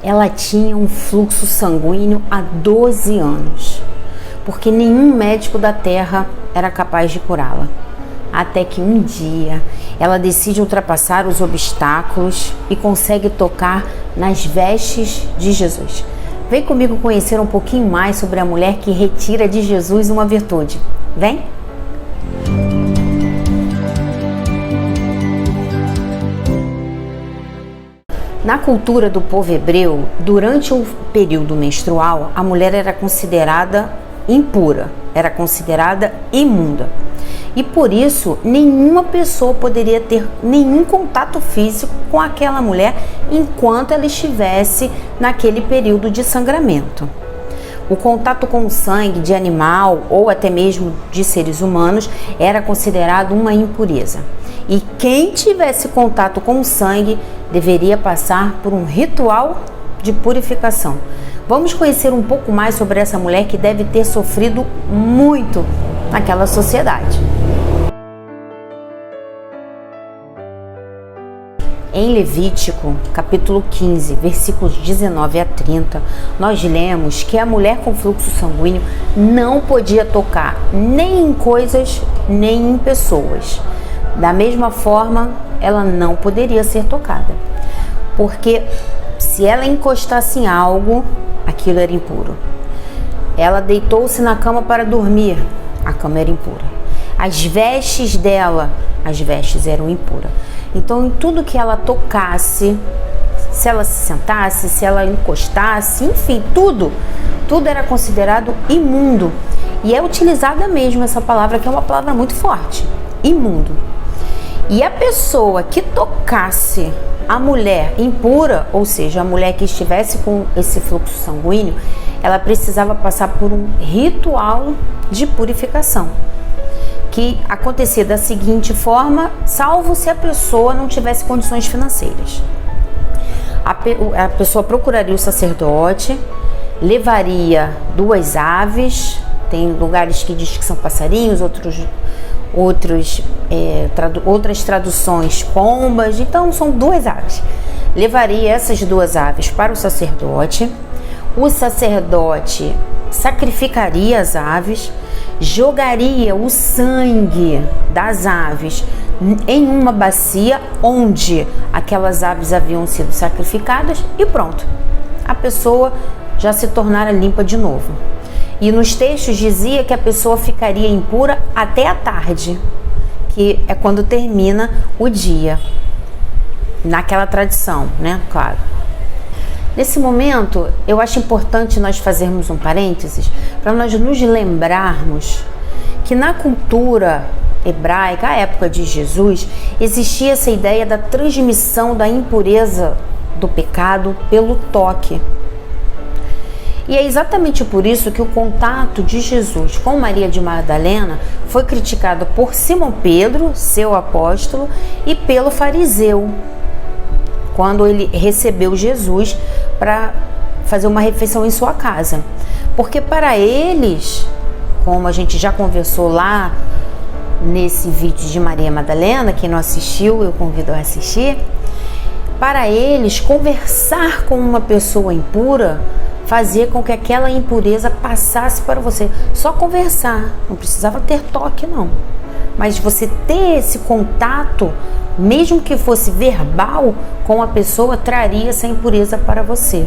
ela tinha um fluxo sanguíneo há 12 anos, porque nenhum médico da terra era capaz de curá-la. Até que um dia ela decide ultrapassar os obstáculos e consegue tocar nas vestes de Jesus. Vem comigo conhecer um pouquinho mais sobre a mulher que retira de Jesus uma virtude. Vem! Na cultura do povo hebreu, durante o período menstrual, a mulher era considerada impura, era considerada imunda. E por isso, nenhuma pessoa poderia ter nenhum contato físico com aquela mulher enquanto ela estivesse naquele período de sangramento. O contato com o sangue de animal ou até mesmo de seres humanos era considerado uma impureza. E quem tivesse contato com o sangue deveria passar por um ritual de purificação. Vamos conhecer um pouco mais sobre essa mulher que deve ter sofrido muito naquela sociedade. Em Levítico, capítulo 15, versículos 19 a 30, nós lemos que a mulher com fluxo sanguíneo não podia tocar nem em coisas, nem em pessoas. Da mesma forma, ela não poderia ser tocada, porque se ela encostasse em algo, aquilo era impuro. Ela deitou-se na cama para dormir, a cama era impura. As vestes dela, as vestes eram impuras. Então, em tudo que ela tocasse, se ela se sentasse, se ela encostasse, enfim, tudo era considerado imundo. E é utilizada mesmo essa palavra, que é uma palavra muito forte, imundo. E a pessoa que tocasse a mulher impura, ou seja, a mulher que estivesse com esse fluxo sanguíneo, ela precisava passar por um ritual de purificação, que acontecia da seguinte forma, salvo se a pessoa não tivesse condições financeiras. A pessoa procuraria o sacerdote, levaria 2 aves, tem lugares que diz que são passarinhos, outras traduções pombas, então são 2 aves. Levaria essas 2 aves para o sacerdote sacrificaria as aves, jogaria o sangue das aves em uma bacia onde aquelas aves haviam sido sacrificadas e pronto, a pessoa já se tornara limpa de novo. E nos textos dizia que a pessoa ficaria impura até a tarde, que é quando termina o dia, naquela tradição, né? Claro. Nesse momento, eu acho importante nós fazermos um parênteses para nós nos lembrarmos que na cultura hebraica, à época de Jesus, existia essa ideia da transmissão da impureza do pecado pelo toque. E é exatamente por isso que o contato de Jesus com Maria de Madalena foi criticado por Simão Pedro, seu apóstolo, e pelo fariseu, quando ele recebeu Jesus para fazer uma refeição em sua casa. Porque para eles, como a gente já conversou lá nesse vídeo de Maria Madalena, quem não assistiu, eu convido a assistir, para eles, conversar com uma pessoa impura fazia com que aquela impureza passasse para você. Só conversar, não precisava ter toque não, mas você ter esse contato, mesmo que fosse verbal, com a pessoa, traria essa impureza para você.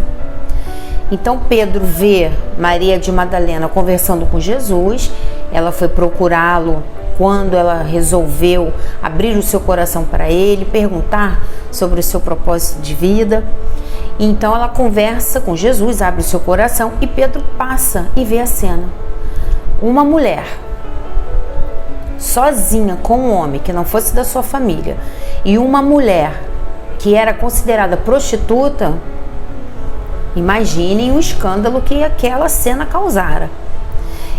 Então Pedro vê Maria de Madalena conversando com Jesus, ela foi procurá-lo quando ela resolveu abrir o seu coração para ele, perguntar sobre o seu propósito de vida. Então ela conversa com Jesus, abre o seu coração e Pedro passa e vê a cena. Uma mulher sozinha com um homem que não fosse da sua família e uma mulher que era considerada prostituta, imaginem o escândalo que aquela cena causara.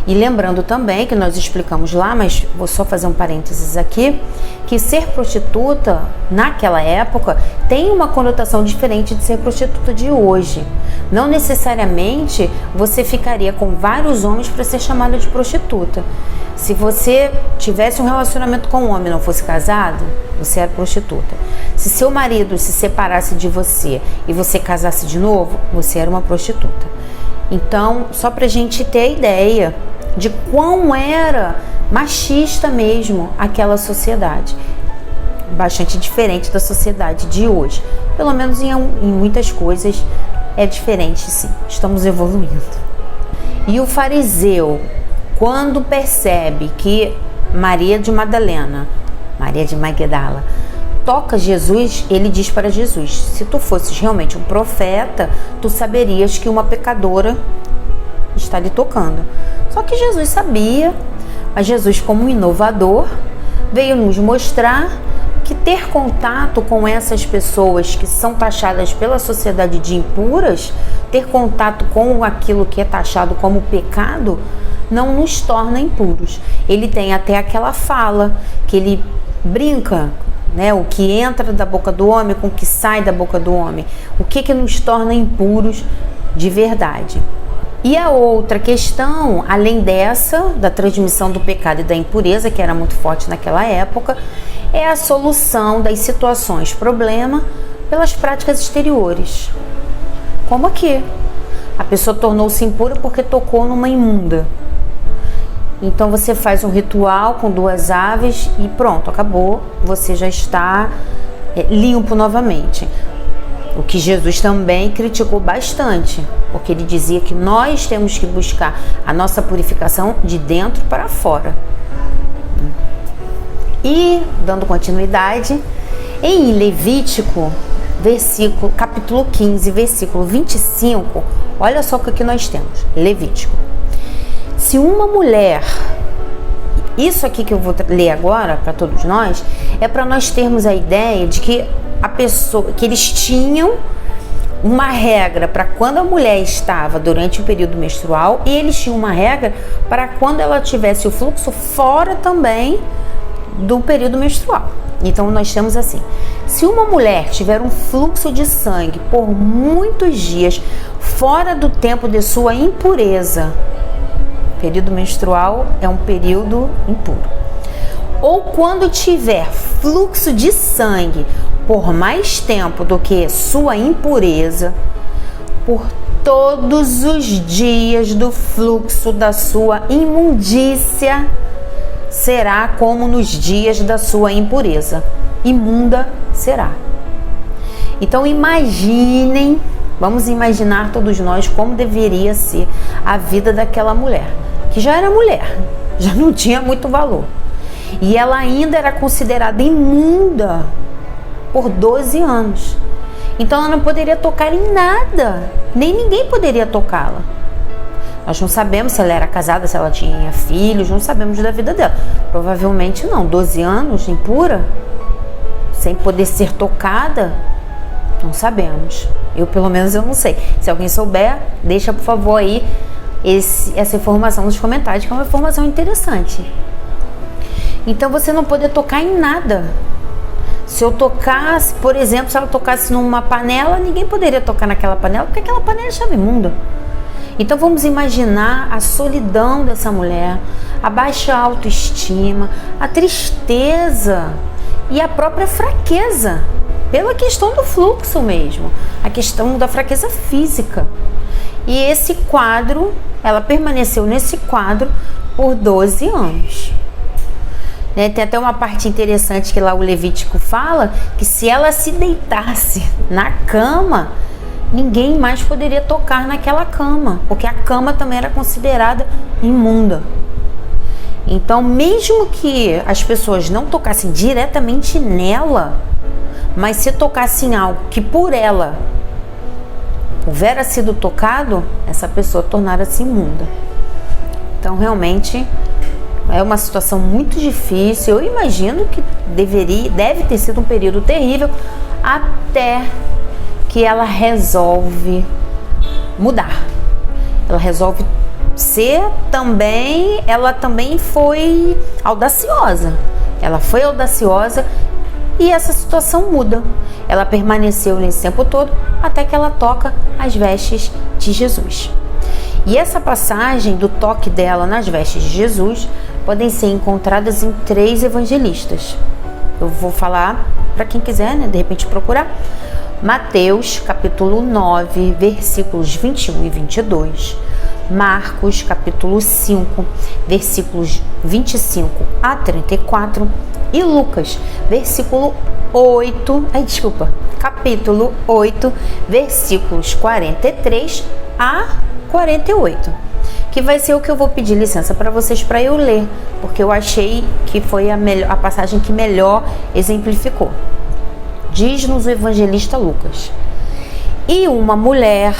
E lembrando também que nós explicamos lá, mas vou só fazer um parênteses aqui, que ser prostituta naquela época tem uma conotação diferente de ser prostituta de hoje. Não necessariamente você ficaria com vários homens para ser chamada de prostituta. Se você tivesse um relacionamento com um homem e não fosse casado, você era prostituta. Se seu marido se separasse de você e você casasse de novo, você era uma prostituta. Então, só pra gente ter a ideia de quão era machista mesmo aquela sociedade. Bastante diferente da sociedade de hoje. Pelo menos em muitas coisas é diferente, sim. Estamos evoluindo. E o fariseu, quando percebe que Maria de Magdala, toca Jesus, ele diz para Jesus: se tu fosses realmente um profeta, tu saberias que uma pecadora está lhe tocando. Só que Jesus sabia, mas Jesus, como um inovador, veio nos mostrar que ter contato com essas pessoas que são taxadas pela sociedade de impuras, ter contato com aquilo que é taxado como pecado, não nos torna impuros. Ele tem até aquela fala que ele brinca, né? O que entra da boca do homem com o que sai da boca do homem. O que nos torna impuros de verdade? E a outra questão, além dessa, da transmissão do pecado e da impureza, que era muito forte naquela época, é a solução das situações problema pelas práticas exteriores. Como aqui. A pessoa tornou-se impura porque tocou numa imunda. Então você faz um ritual com 2 aves e pronto, acabou. Você já está limpo novamente. O que Jesus também criticou bastante, porque ele dizia que nós temos que buscar a nossa purificação de dentro para fora. E, dando continuidade, em Levítico, capítulo 15, versículo 25, olha só o que nós temos. Levítico. Se uma mulher, isso aqui que eu vou ler agora para todos nós, é para nós termos a ideia de que que eles tinham uma regra para quando a mulher estava durante o período menstrual, e eles tinham uma regra para quando ela tivesse o fluxo fora também do período menstrual. Então nós temos assim: se uma mulher tiver um fluxo de sangue por muitos dias fora do tempo de sua impureza, período menstrual é um período impuro, ou quando tiver fluxo de sangue por mais tempo do que sua impureza, por todos os dias do fluxo da sua imundícia, será como nos dias da sua impureza. Imunda será. Então imaginem, vamos imaginar todos nós como deveria ser a vida daquela mulher, que já era mulher, já não tinha muito valor. E ela ainda era considerada imunda por 12 anos. Então ela não poderia tocar em nada, nem ninguém poderia tocá-la. Nós não sabemos se ela era casada, se ela tinha filhos, não sabemos da vida dela. Provavelmente não. 12 anos, impura, sem poder ser tocada, não sabemos. Pelo menos eu não sei. Se alguém souber, deixa por favor aí essa informação nos comentários, que é uma informação interessante. Então você não poder tocar em nada. Se eu tocasse, por exemplo, se ela tocasse numa panela, ninguém poderia tocar naquela panela, porque aquela panela estava imunda. Então vamos imaginar a solidão dessa mulher, a baixa autoestima, a tristeza e a própria fraqueza, pela questão do fluxo mesmo, a questão da fraqueza física. E esse quadro, ela permaneceu nesse quadro por 12 anos. Tem até uma parte interessante que lá o Levítico fala que se ela se deitasse na cama, ninguém mais poderia tocar naquela cama, porque a cama também era considerada imunda. Então, mesmo que as pessoas não tocassem diretamente nela, mas se tocassem algo que por ela houvera sido tocado, essa pessoa tornara-se imunda. Então, realmente é uma situação muito difícil. Eu imagino que deve ter sido um período terrível, até que ela resolve mudar. Ela resolve ser também, ela também foi audaciosa. Ela foi audaciosa E essa situação muda. Ela permaneceu nesse tempo todo até que ela toca as vestes de Jesus. E essa passagem do toque dela nas vestes de Jesus podem ser encontradas em 3 evangelistas. Eu vou falar para quem quiser, né, de repente procurar. Mateus, capítulo 9, versículos 21 e 22. Marcos, capítulo 5, versículos 25 a 34. E Lucas, capítulo 8, versículos 43 a 48. Que vai ser o que eu vou pedir licença para vocês para eu ler, porque eu achei que foi a passagem que melhor exemplificou. Diz-nos o evangelista Lucas: e uma mulher,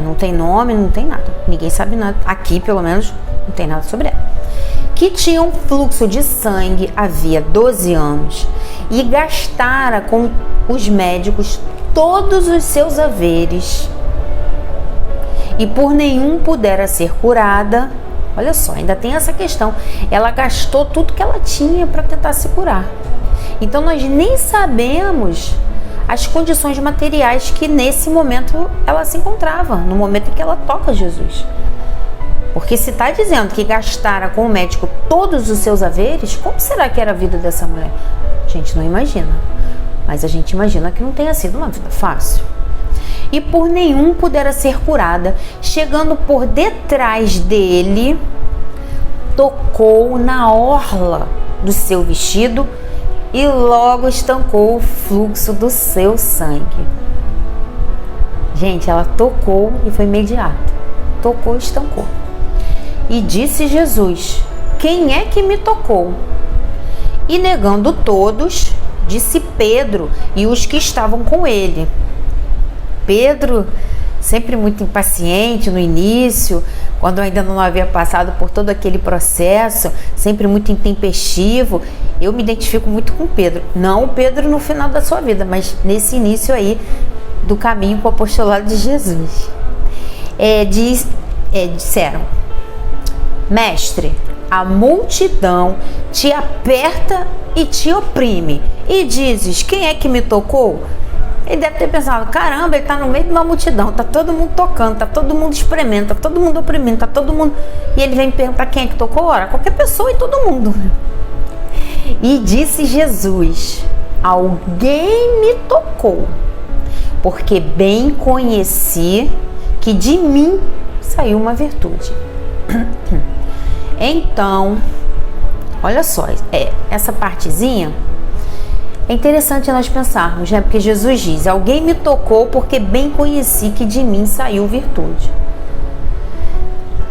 não tem nome, não tem nada, ninguém sabe nada, aqui pelo menos não tem nada sobre ela, que tinha um fluxo de sangue havia 12 anos e gastara com os médicos todos os seus haveres e por nenhum pudera ser curada. Olha só, ainda tem essa questão, ela gastou tudo que ela tinha para tentar se curar. Então nós nem sabemos as condições materiais que nesse momento ela se encontrava, no momento em que ela toca Jesus. Porque se está dizendo que gastara com o médico todos os seus haveres, como será que era a vida dessa mulher? A gente não imagina, mas a gente imagina que não tenha sido uma vida fácil. E por nenhum pudera ser curada, chegando por detrás dele, tocou na orla do seu vestido e logo estancou o fluxo do seu sangue. Gente, ela tocou e foi imediato. Tocou e estancou. E disse Jesus: quem é que me tocou? E negando todos, disse Pedro e os que estavam com ele. Pedro, sempre muito impaciente no início, quando ainda não havia passado por todo aquele processo, sempre muito intempestivo. Eu me identifico muito com Pedro. Não o Pedro no final da sua vida, mas nesse início aí do caminho para o apostolado de Jesus. Disseram: mestre, a multidão te aperta e te oprime, e dizes: quem é que me tocou? Ele deve ter pensado: caramba, ele está no meio de uma multidão, está todo mundo tocando, está todo mundo espremendo, está todo mundo oprimindo, está todo mundo... E ele vem me perguntar quem é que tocou? Ora, qualquer pessoa e todo mundo. E disse Jesus: alguém me tocou, porque bem conheci que de mim saiu uma virtude. Então, olha só, essa partezinha é interessante nós pensarmos, né? Porque Jesus diz: alguém me tocou porque bem conheci que de mim saiu virtude.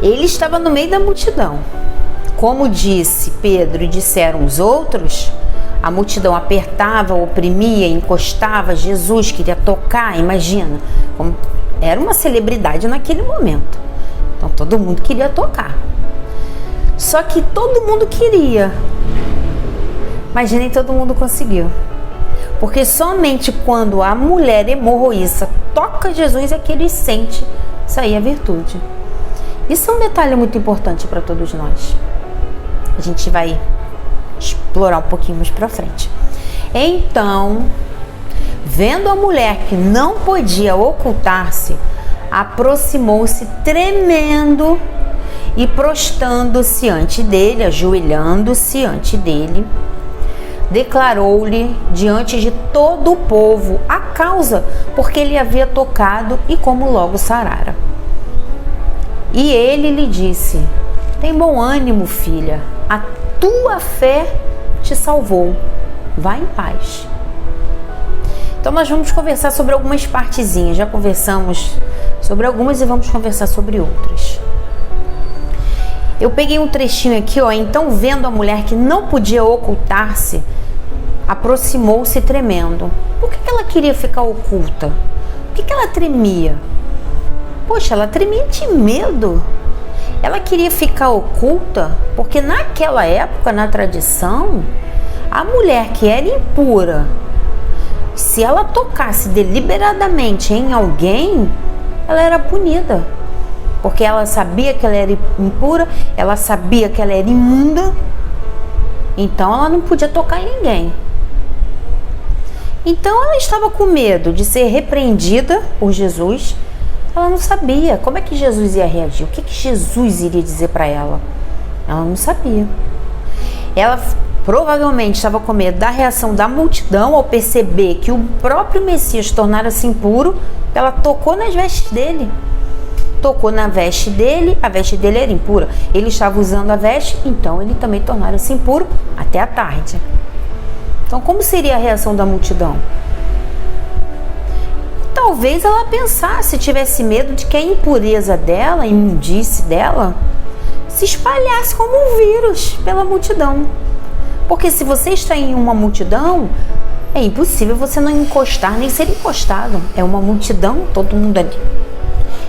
Ele estava no meio da multidão. Como disse Pedro e disseram os outros, a multidão apertava, oprimia, encostava. Jesus queria tocar, imagina. Era uma celebridade naquele momento. Então todo mundo queria tocar. Só que todo mundo queria, mas nem todo mundo conseguiu. Porque somente quando a mulher hemorroísta toca Jesus é que ele sente sair a virtude. Isso é um detalhe muito importante para todos nós. A gente vai explorar um pouquinho mais para frente. Então, vendo a mulher que não podia ocultar-se, aproximou-se tremendo e prostrando-se ante dele, ajoelhando-se ante dele, declarou-lhe diante de todo o povo a causa porque ele havia tocado e como logo sarara. E ele lhe disse: tem bom ânimo, filha, a tua fé te salvou, vá em paz. Então nós vamos conversar sobre algumas partezinhas, já conversamos sobre algumas e vamos conversar sobre outras. Eu peguei um trechinho aqui, ó. Então, vendo a mulher que não podia ocultar-se, aproximou-se tremendo. Por que ela queria ficar oculta? Por que ela tremia? Poxa, ela tremia de medo. Ela queria ficar oculta porque naquela época, na tradição, a mulher que era impura, se ela tocasse deliberadamente em alguém, ela era punida. Porque ela sabia que ela era impura, ela sabia que ela era imunda, então ela não podia tocar em ninguém. Então ela estava com medo de ser repreendida por Jesus. Ela não sabia como é que Jesus ia reagir, o que Jesus iria dizer para ela. Ela não sabia. Ela provavelmente estava com medo da reação da multidão ao perceber que o próprio Messias tornara-se impuro. Ela tocou nas vestes dele. Tocou na veste dele, a veste dele era impura. Ele estava usando a veste, então ele também tornara-se impuro até a tarde. Então, como seria a reação da multidão? Talvez ela pensasse, tivesse medo de que a impureza dela, a imundície dela, se espalhasse como um vírus pela multidão. Porque se você está em uma multidão, é impossível você não encostar nem ser encostado. É uma multidão, todo mundo ali.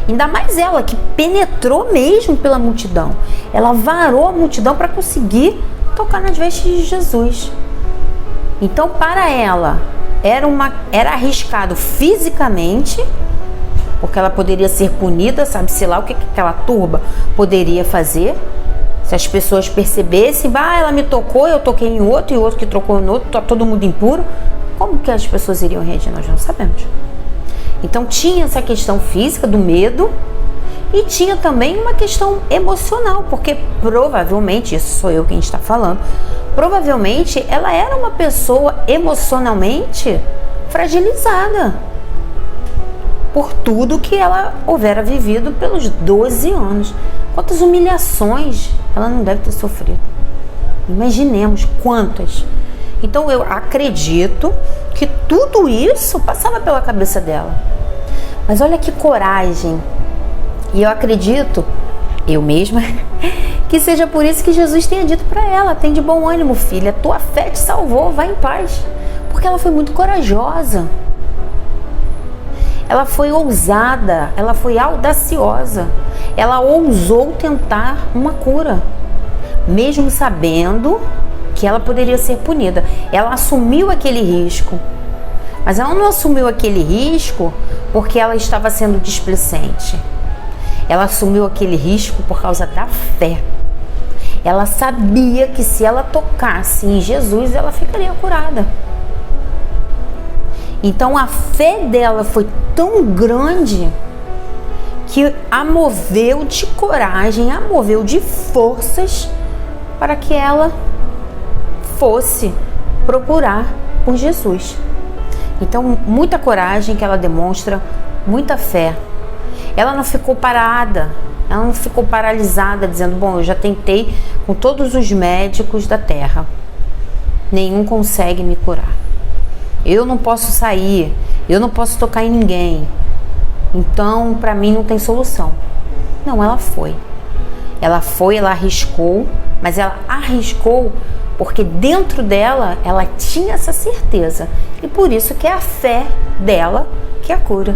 Ainda mais ela, que penetrou mesmo pela multidão. Ela varou a multidão para conseguir tocar nas vestes de Jesus. Então, para ela, era arriscado fisicamente, porque ela poderia ser punida, sabe-se lá o que aquela turba poderia fazer. Se as pessoas percebessem, ela me tocou, eu toquei em outro, e outro que trocou em outro, tá todo mundo impuro. Como que as pessoas iriam reagir? Nós não sabemos. Então tinha essa questão física do medo e tinha também uma questão emocional, porque provavelmente, isso sou eu quem está falando, provavelmente ela era uma pessoa emocionalmente fragilizada por tudo que ela houvera vivido pelos 12 anos. Quantas humilhações ela não deve ter sofrido. Imaginemos quantas. Então eu acredito que tudo isso passava pela cabeça dela. Mas olha que coragem. E eu acredito, eu mesma, que seja por isso que Jesus tenha dito para ela: tem de bom ânimo, filha, a tua fé te salvou, vai em paz. Porque ela foi muito corajosa. Ela foi ousada, ela foi audaciosa. Ela ousou tentar uma cura, mesmo sabendo que ela poderia ser punida. Ela assumiu aquele risco, mas ela não assumiu aquele risco porque ela estava sendo displicente. Ela assumiu aquele risco por causa da fé. Ela sabia que se ela tocasse em Jesus, ela ficaria curada. Então a fé dela foi tão grande que a moveu de coragem, a moveu de forças para que ela fosse procurar por Jesus. Então, muita coragem que ela demonstra, muita fé. Ela não ficou parada, ela não ficou paralisada dizendo: bom, eu já tentei com todos os médicos da terra, nenhum consegue me curar. Eu não posso sair, eu não posso tocar em ninguém, então para mim não tem solução. Não, ela foi, ela arriscou, mas ela arriscou porque dentro dela ela tinha essa certeza, e por isso que é a fé dela que a cura.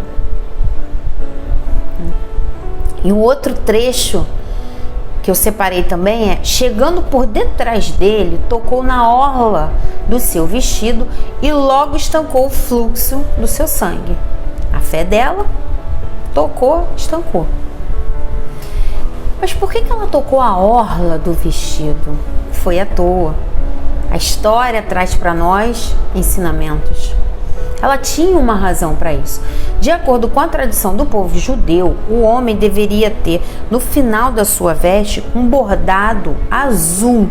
E o outro trecho que eu separei também é: chegando por detrás dele, tocou na orla do seu vestido e logo estancou o fluxo do seu sangue. A fé dela tocou, estancou. Mas por que ela tocou a orla do vestido? Foi à toa. A história traz para nós ensinamentos. Ela tinha uma razão para isso. De acordo com a tradição do povo judeu, o homem deveria ter no final da sua veste um bordado azul.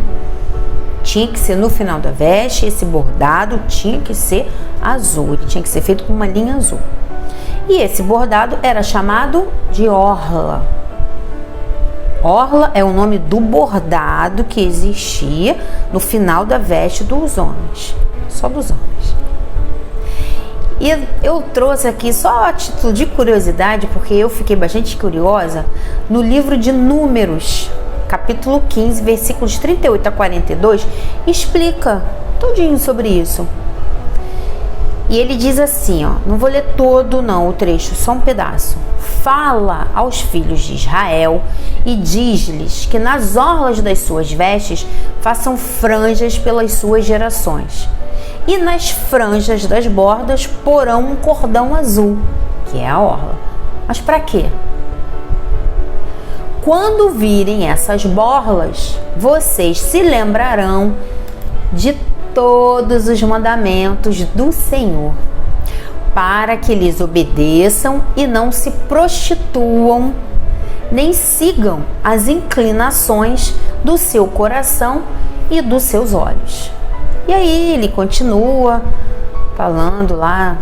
Tinha que ser no final da veste, esse bordado tinha que ser azul, ele tinha que ser feito com uma linha azul. E esse bordado era chamado de orla. Orla é o nome do bordado que existia no final da veste dos homens, só dos homens. E eu trouxe aqui só a título de curiosidade, porque eu fiquei bastante curiosa, no livro de Números, capítulo 15, versículos 38 a 42, explica tudinho sobre isso. E ele diz assim, não vou ler todo não o trecho, só um pedaço. Fala aos filhos de Israel e diz-lhes que nas orlas das suas vestes façam franjas pelas suas gerações. E nas franjas das bordas porão um cordão azul, que é a orla. Mas para quê? Quando virem essas borlas, vocês se lembrarão de todos os mandamentos do Senhor, para que lhes obedeçam e não se prostituam, nem sigam as inclinações do seu coração e dos seus olhos. E aí ele continua falando lá,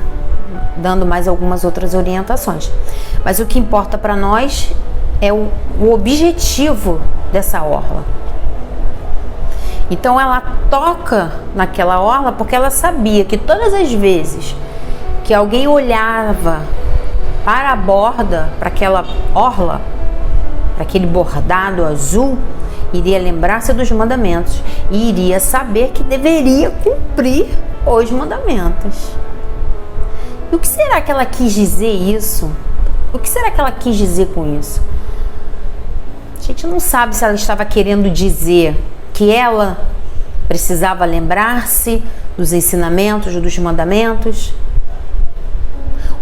dando mais algumas outras orientações. Mas o que importa para nós é o objetivo dessa orla. Então ela toca naquela orla porque ela sabia que todas as vezes que alguém olhava para a borda, para aquela orla, para aquele bordado azul, iria lembrar-se dos mandamentos e iria saber que deveria cumprir os mandamentos. E o que será que ela quis dizer isso? O que será que ela quis dizer com isso? A gente não sabe se ela estava querendo dizer que ela precisava lembrar-se dos ensinamentos, dos mandamentos,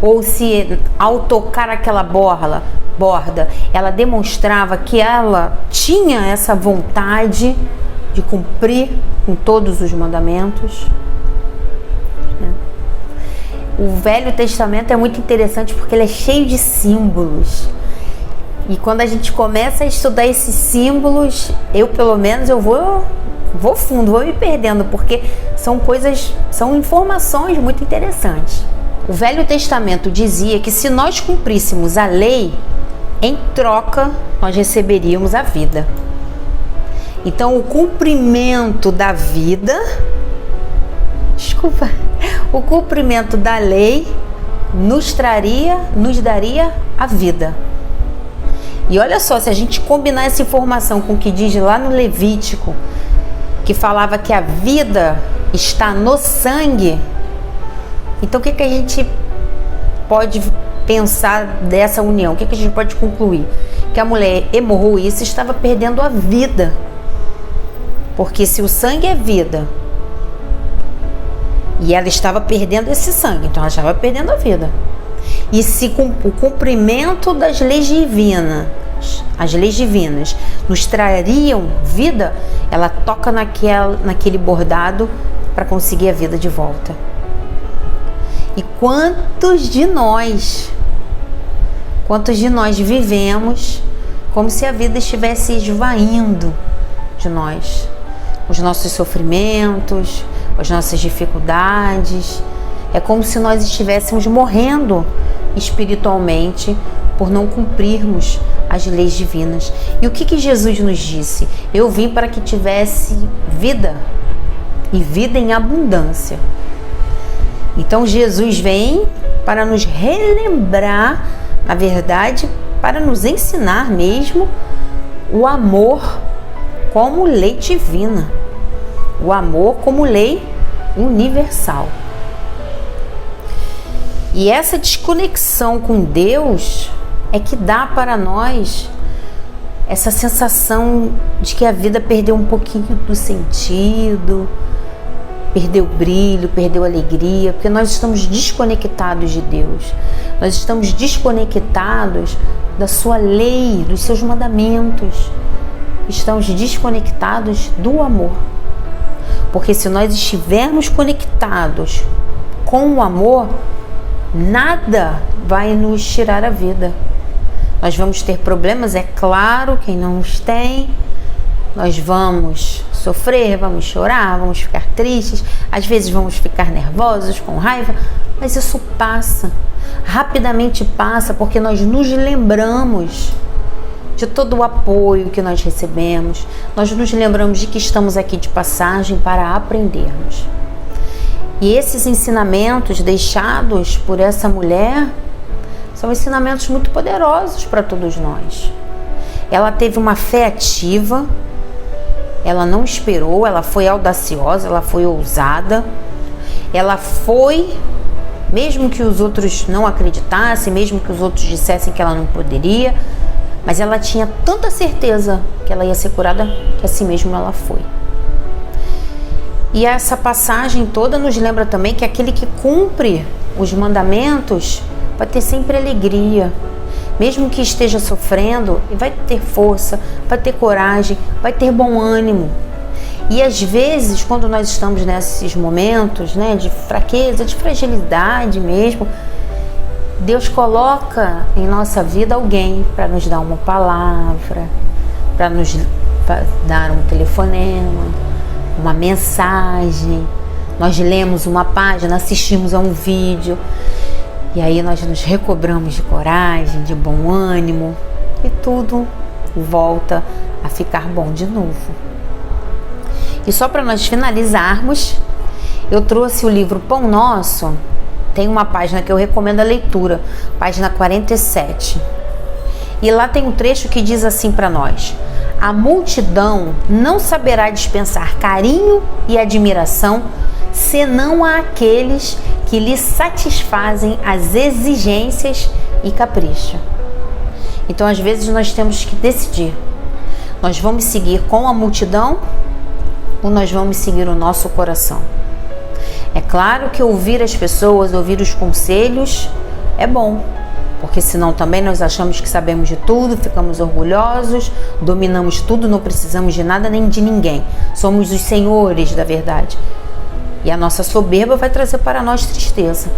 ou se ao tocar aquela borda, ela demonstrava que ela tinha essa vontade de cumprir com todos os mandamentos. O Velho Testamento é muito interessante porque ele é cheio de símbolos. E quando a gente começa a estudar esses símbolos, eu pelo menos vou fundo, vou me perdendo, porque são informações muito interessantes. O Velho Testamento dizia que se nós cumpríssemos a lei, em troca nós receberíamos a vida. Então o cumprimento da vida, o cumprimento da lei nos daria a vida. E olha só, se a gente combinar essa informação com o que diz lá no Levítico, que falava que a vida está no sangue, então o que a gente pode pensar dessa união? O que a gente pode concluir? Que a mulher hemorroísta estava perdendo a vida. Porque se o sangue é vida, e ela estava perdendo esse sangue, então ela estava perdendo a vida. E se o cumprimento das leis divinas, as leis divinas, nos trariam vida, ela toca naquele bordado para conseguir a vida de volta. E quantos de nós vivemos como se a vida estivesse esvaindo de nós, os nossos sofrimentos, as nossas dificuldades. É como se nós estivéssemos morrendo espiritualmente por não cumprirmos as leis divinas. E o que Jesus nos disse? Eu vim para que tivesse vida, e vida em abundância. Então Jesus vem para nos relembrar, na verdade, para nos ensinar mesmo o amor como lei divina, o amor como lei universal. E essa desconexão com Deus é que dá para nós essa sensação de que a vida perdeu um pouquinho do sentido, perdeu brilho, perdeu alegria, porque nós estamos desconectados de Deus. Nós estamos desconectados da sua lei, dos seus mandamentos. Estamos desconectados do amor. Porque se nós estivermos conectados com o amor, nada vai nos tirar a vida. Nós vamos ter problemas, é claro, quem não os tem. Nós vamos sofrer, vamos chorar, vamos ficar tristes, às vezes vamos ficar nervosos, com raiva, mas isso passa, rapidamente passa, porque nós nos lembramos de todo o apoio que nós recebemos, nós nos lembramos de que estamos aqui de passagem para aprendermos. E esses ensinamentos deixados por essa mulher são ensinamentos muito poderosos para todos nós. Ela teve uma fé ativa, ela não esperou, ela foi audaciosa, ela foi ousada, ela foi, mesmo que os outros não acreditassem, mesmo que os outros dissessem que ela não poderia, mas ela tinha tanta certeza que ela ia ser curada, que assim mesmo ela foi. E essa passagem toda nos lembra também que aquele que cumpre os mandamentos vai ter sempre alegria. Mesmo que esteja sofrendo, vai ter força, vai ter coragem, vai ter bom ânimo. E às vezes, quando nós estamos nesses momentos, né, de fraqueza, de fragilidade mesmo, Deus coloca em nossa vida alguém para nos dar uma palavra, para nos dar um telefonema, uma mensagem. Nós lemos uma página, assistimos a um vídeo e aí nós nos recobramos de coragem, de bom ânimo e tudo volta a ficar bom de novo. E só para nós finalizarmos, eu trouxe o livro Pão Nosso. Tem uma página que eu recomendo a leitura, página 47. E lá tem um trecho que diz assim para nós: a multidão não saberá dispensar carinho e admiração senão àqueles que lhe satisfazem as exigências e capricho. Então, às vezes, nós temos que decidir: nós vamos seguir com a multidão ou nós vamos seguir o nosso coração? É claro que ouvir as pessoas, ouvir os conselhos é bom, porque senão também nós achamos que sabemos de tudo, ficamos orgulhosos, dominamos tudo, não precisamos de nada nem de ninguém. Somos os senhores da verdade. E a nossa soberba vai trazer para nós tristeza.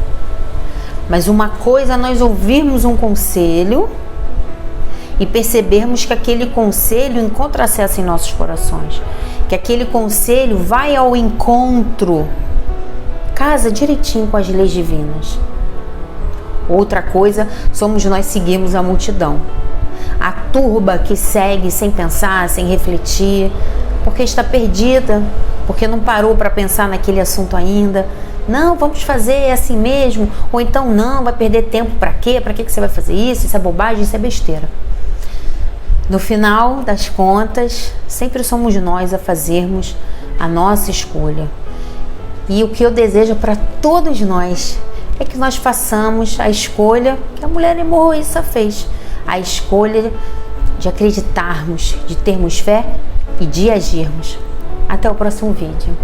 Mas uma coisa é nós ouvirmos um conselho e percebermos que aquele conselho encontra acesso em nossos corações, que aquele conselho vai ao encontro, casa direitinho com as leis divinas. Outra coisa somos nós seguirmos a multidão, a turba que segue sem pensar, sem refletir, porque está perdida, porque não parou para pensar naquele assunto ainda. Não, vamos fazer assim mesmo, ou então não, vai perder tempo para quê? Para que você vai fazer isso? Isso é bobagem, isso é besteira. No final das contas, sempre somos nós a fazermos a nossa escolha. E o que eu desejo para todos nós é que nós façamos a escolha que a mulher hemorroísta fez, a escolha de acreditarmos, de termos fé e de agirmos. Até o próximo vídeo.